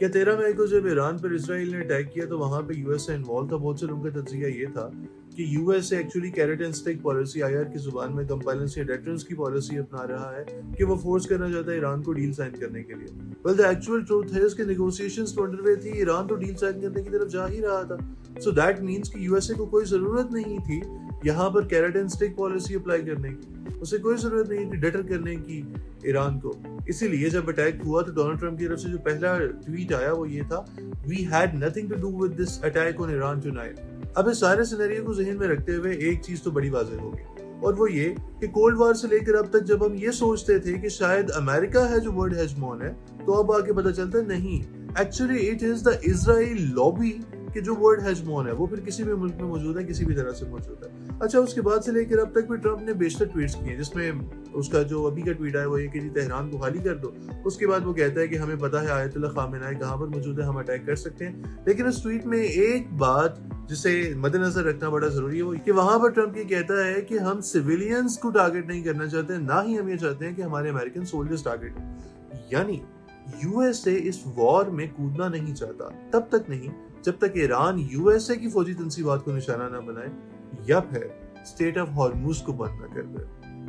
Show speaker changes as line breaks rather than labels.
क्या 13 मई को जब ईरान पर इसराइल ने अटैक किया तो वहां पे यूएसए इन्वॉल्व था? बहुत से लोगों का तज्जिया ये था कि USA actually carrot and stick policy, IR की जुबान में कंपेलेंस या डेटरेंस की पॉलिसी अपना रहा है कि वो फोर्स करना चाहता है ईरान को डील साइन करने के लिए। वेल द एक्चुअल ट्रूथ है कि नेगोशिएशंस तो अंडरवे थी, ईरान तो डील साइन करने की तरफ जा ही रहा था। सो दैट मींस कि यूएसए को कोई जरूरत नहीं थी यहाँ पर carrot and stick policy apply करने की, उसे कोई जरूरत नहीं थी डेटर करने की ईरान को। इसीलिए जब अटैक हुआ तो डोनाल्ड ट्रंप की तरफ से जो पहला ट्वीट आया वो ये था, we had nothing to do with this attack on Iran tonight. अब इस सारे सिनेरियो को ज़हन में रखते हुए एक चीज तो बड़ी वाज़ेह होगी, और वो ये कि कोल्ड वार से लेकर अब तक जब हम ये सोचते थे कि शायद अमेरिका है जो वर्ल्ड हेजमोन है, तो अब आके पता चलता है नहीं, actually it is the Israel lobby कि जो वर्ल्ड हेजमोन है, वो फिर किसी भी मुल्क में मौजूद है, किसी भी तरह से मौजूद है। अच्छा, उसके बाद से लेकर अब तक भी ट्रंप ने बेशतर ट्वीट्स किए, जिसमें उसका जो अभी का ट्वीट है वो ये कि जी तेहरान को खाली कर दो। उसके बाद वो कहता है कि हमें पता है आयतुल्लाह खामेनेई कहाँ पर मौजूद है, हम अटैक कर सकते हैं। लेकिन उस ट्वीट में एक बात जिसे मद्देनजर रखना बड़ा जरूरी है वो कि वहां पर ट्रंप ये कहता है कि हम सिविलियंस को टारगेट नहीं करना चाहते, ना ही हम ये चाहते हैं कि हमारे अमेरिकन सोल्जर्स टारगेट हो। यानी यूएसए इस वॉर में कूदना नहीं चाहता, तब तक नहीं जब तक ईरान यूएसए की फौजी तंसीबात को निशाना न बनाए या फिर स्टेट ऑफ हॉर्मुज को बंद न कर दे।